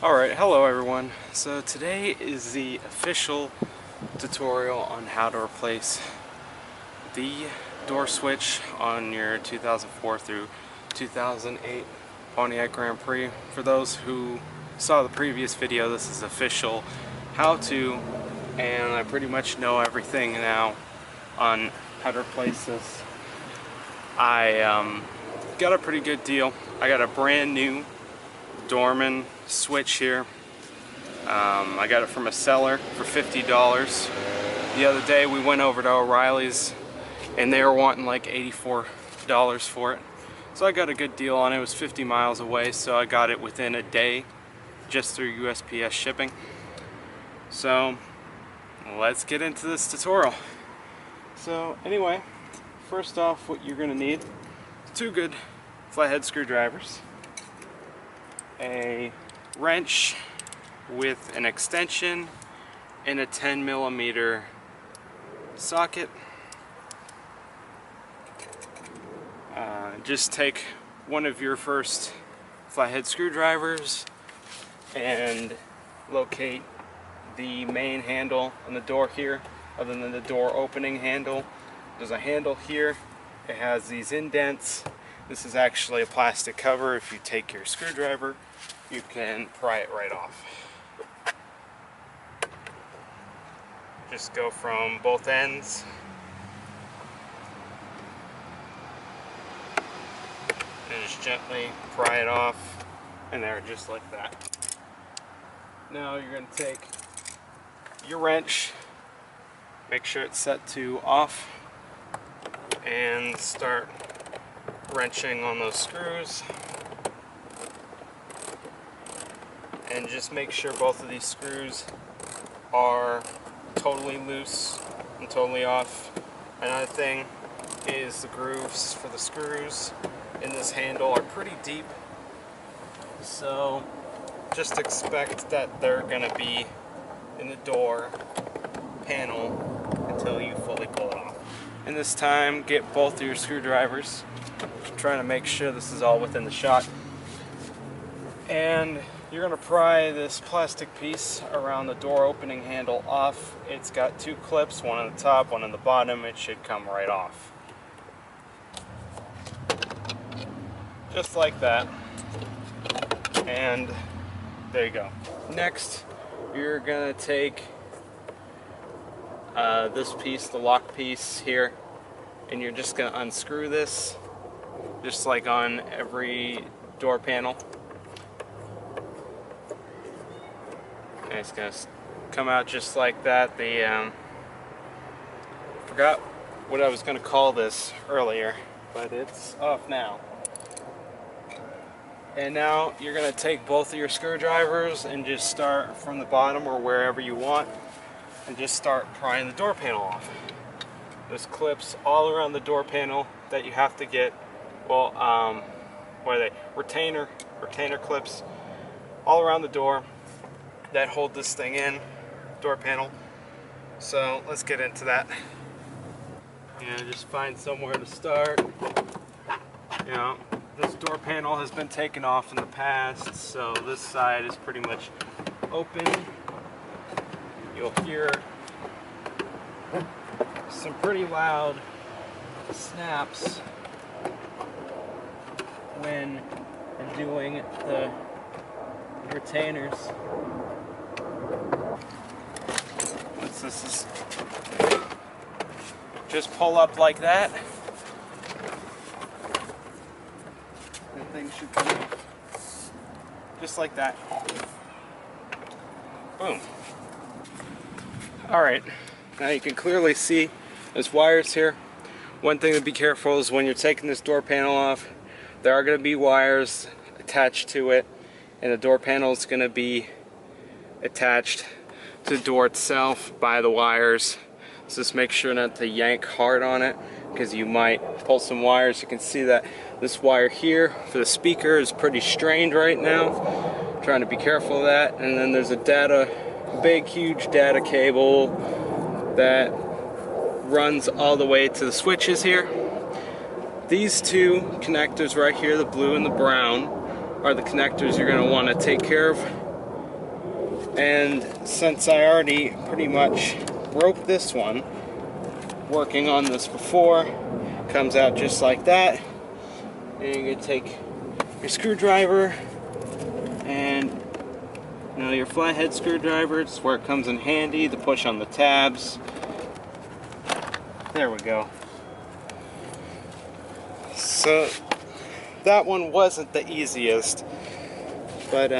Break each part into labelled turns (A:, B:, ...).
A: Alright, hello everyone. So today is the official tutorial on how to replace the door switch on your 2004 through 2008 Pontiac Grand Prix. For those who saw the previous video, this is official how-to, and I pretty much know everything now on how to replace this. I got a pretty good deal. I got a brand new Dorman switch here. I got it from a seller for $50. The other day we went over to O'Reilly's and they were wanting like $84 for it. So I got a good deal on it. It was 50 miles away, so I got it within a day just through USPS shipping. So let's get into this tutorial. So anyway, first off, what you're gonna need is 2 good flathead screwdrivers, a wrench with an extension and a 10mm socket. Just take one of your first flathead screwdrivers and locate the main handle on the door here. Other than the door opening handle, there's a handle here. It has these indents. This is actually a plastic cover. If you take your screwdriver, you can pry it right off. Just go from both ends and just gently pry it off, and there, just like that. Now you're going to take your wrench, make sure it's set to off, and start wrenching on those screws. And just make sure both of these screws are totally loose and totally off. Another thing is the grooves for the screws in this handle are pretty deep, so just expect that they're gonna be in the door panel until you fully pull it off. And this time, get both of your screwdrivers, trying to make sure this is all within the shot, and you're going to pry this plastic piece around the door opening handle off. It's got 2 clips, one on the top, one on the bottom. It should come right off. Just like that. And there you go. Next, you're going to take this piece, the lock piece here, and you're just going to unscrew this, just like on every door panel. And it's going to come out just like that. Forgot what I was going to call this earlier, but it's off now. And now you're going to take both of your screwdrivers and just start from the bottom or wherever you want, and just start prying the door panel off. There's clips all around the door panel that you have to get. Well, what are they? Retainer clips all around the door that hold this thing in, door panel. So let's get into that. Just find somewhere to start. This door panel has been taken off in the past, so this side is pretty much open. You'll hear some pretty loud snaps when doing the retainers. Once this is, just pull up like that. The thing should come off. Just like that. Boom. Alright, now you can clearly see there's wires here. One thing to be careful is when you're taking this door panel off, there are going to be wires attached to it, and the door panel is going to be attached to the door itself by the wires. So just make sure not to yank hard on it, because you might pull some wires. You can see that this wire here for the speaker is pretty strained right now. Trying to be careful of that. And then there's a big huge data cable that runs all the way to the switches here. These 2 connectors right here, the blue and the brown, are the connectors you're going to want to take care of And since I already pretty much broke this one, working on this before, comes out just like that. And you're gonna take your screwdriver and your flathead screwdriver. It's where it comes in handy to push on the tabs. There we go. So that one wasn't the easiest, but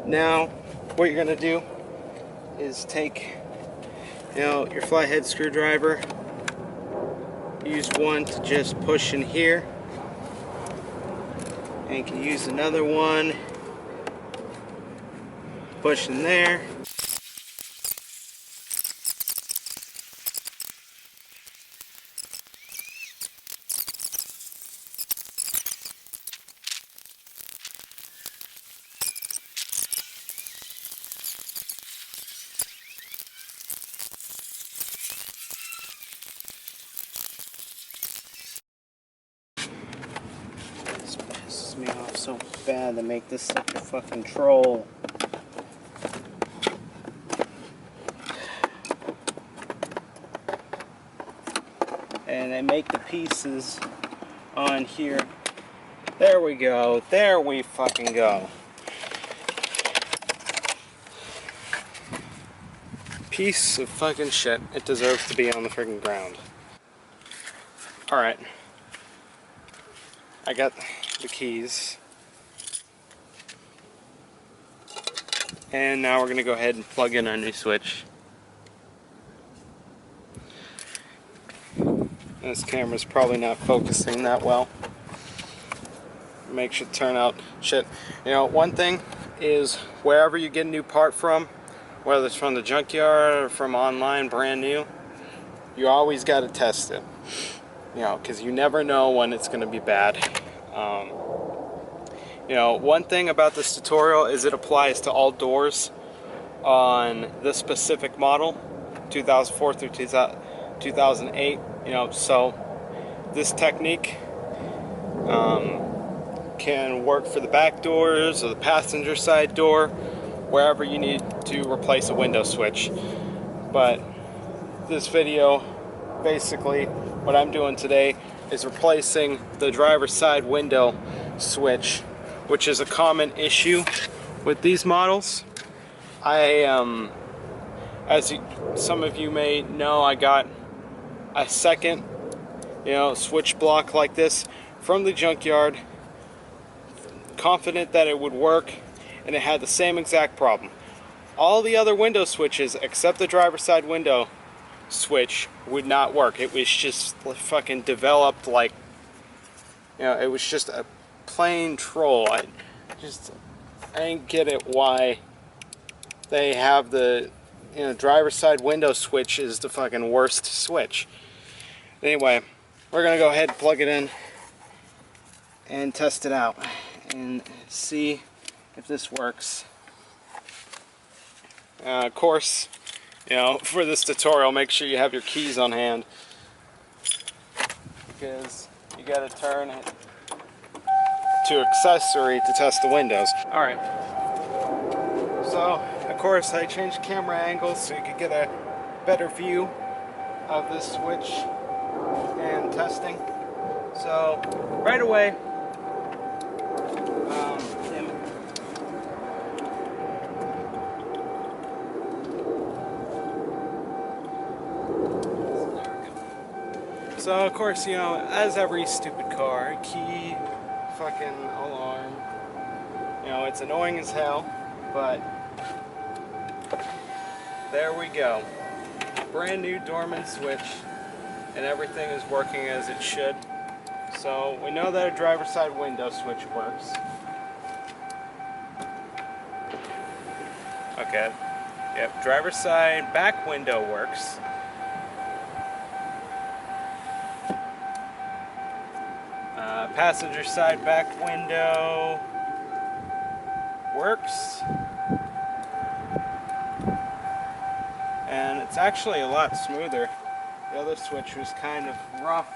A: now what you're gonna do is take your flathead screwdriver, use one to just push in here, and you can use another one, push in there. This pisses me off so bad to make this such a fucking troll. And I make the pieces on here. There we go. There we fucking go. Piece of fucking shit. It deserves to be on the freaking ground. Alright. I got the keys. And now we're going to go ahead and plug in our new switch. This camera's probably not focusing that well. Makes it turn out shit. One thing is, wherever you get a new part from, whether it's from the junkyard or from online brand new, you always got to test it. Because you never know when it's going to be bad. One thing about this tutorial is it applies to all doors on this specific model, 2004 through 2008. So this technique can work for the back doors or the passenger side door, wherever you need to replace a window switch. But this video, basically what I'm doing today is replacing the driver's side window switch, which is a common issue with these models. Some of you may know, I got a second switch block like this from the junkyard, confident that it would work, and it had the same exact problem. All the other window switches except the driver's side window switch would not work. It was just fucking developed like, it was just a plain troll. I didn't get it why they have the driver's side window switch is the fucking worst switch. Anyway, we're gonna go ahead and plug it in and test it out and see if this works. Of course, for this tutorial, make sure you have your keys on hand, because you gotta turn it to accessory to test the windows. Alright, so of course I changed camera angles so you could get a better view of this switch and testing. So right away, so of course, as every stupid car, key, fucking alarm, it's annoying as hell, but there we go. Brand new dormant switch, and everything is working as it should. So we know that a driver's side window switch works. Okay, yep, driver's side back window works. Passenger side back window works. And it's actually a lot smoother. The other switch was kind of rough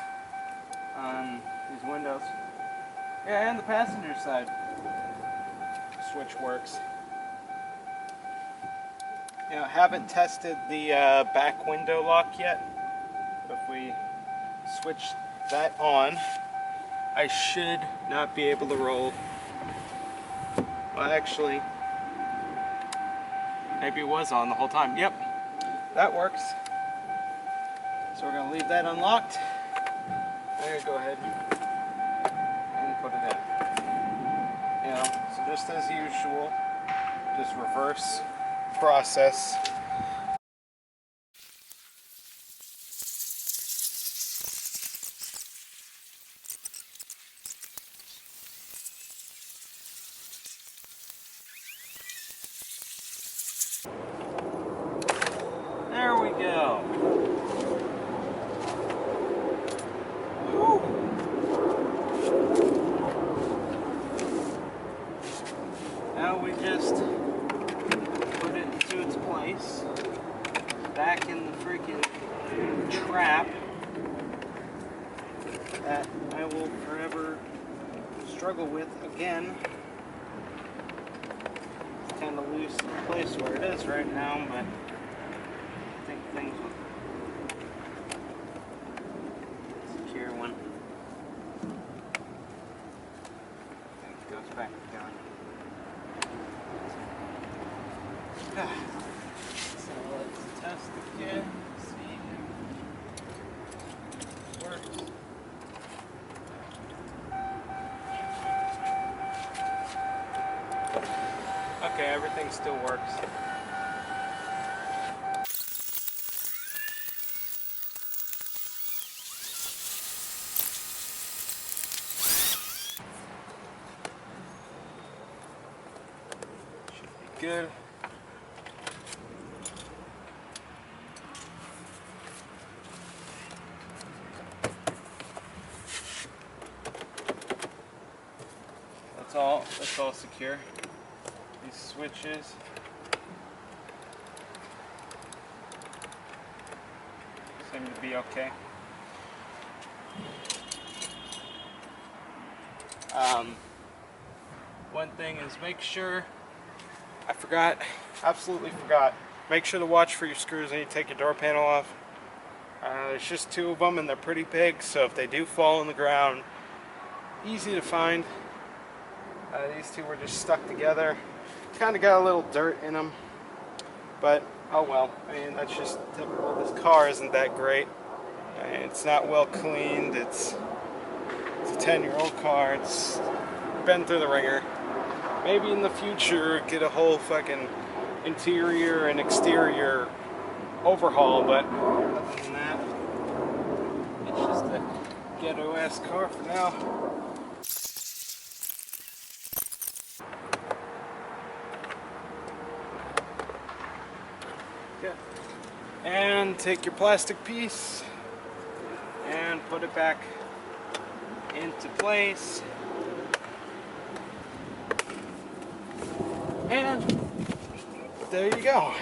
A: on these windows. Yeah, and the passenger side switch works. You know, haven't tested the back window lock yet. If we switch that on, I should not be able to roll. Well, actually, maybe it was on the whole time. Yep, that works. So we're going to leave that unlocked. I'm going to go ahead and put it in. You know, so just as usual, just reverse process. There we go. Woo. Now we just put it into its place, back in the freaking trap that I will forever struggle with again. It's kind of loose in the place where it is right now, but I think things will secure one. I think it goes back down. So let's test again, see if it works. Okay, everything still works. Should be good. That's all secure. These switches. Seem to be okay. One thing is make sure, I forgot, absolutely forgot, make sure to watch for your screws when you take your door panel off. There's just two of them and they're pretty big, so if they do fall on the ground, easy to find. These two were just stuck together. Kind of got a little dirt in them, but oh well. I mean, that's just typical. This car isn't that great. It's not well cleaned. It's a 10-year-old car. It's been through the ringer. Maybe in the future get a whole fucking interior and exterior overhaul, but other than that, it's just a ghetto-ass car for now. And take your plastic piece and put it back into place. And there you go.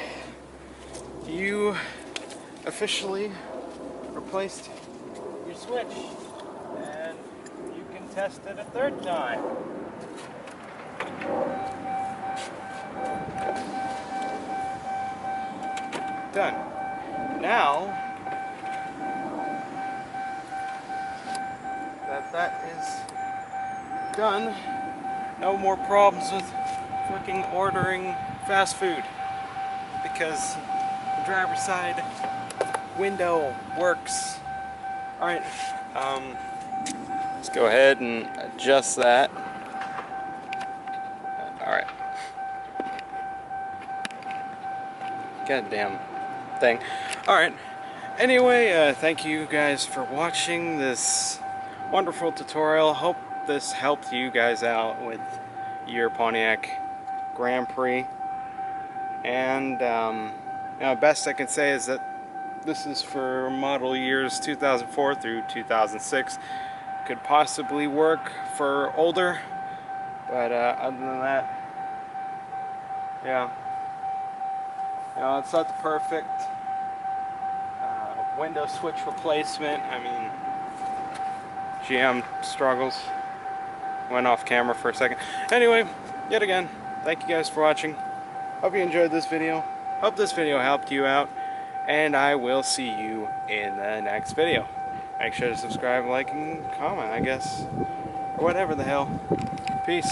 A: You officially replaced your switch. And you can test it a third time. Done. Now that is done, no more problems with fucking ordering fast food because the driver's side window works. Alright, let's go ahead and adjust that. Alright. Goddamn thing. Alright, anyway, thank you guys for watching this wonderful tutorial. Hope this helped you guys out with your Pontiac Grand Prix. And you know, best I can say is that this is for model years 2004 through 2006. Could possibly work for older, but other than that, yeah. You know, it's not the perfect window switch replacement. I mean, GM struggles. Went off camera for a second. Anyway, yet again, thank you guys for watching. Hope you enjoyed this video. Hope this video helped you out, and I will see you in the next video. Make sure to subscribe, like, and comment, I guess. Or whatever the hell. Peace.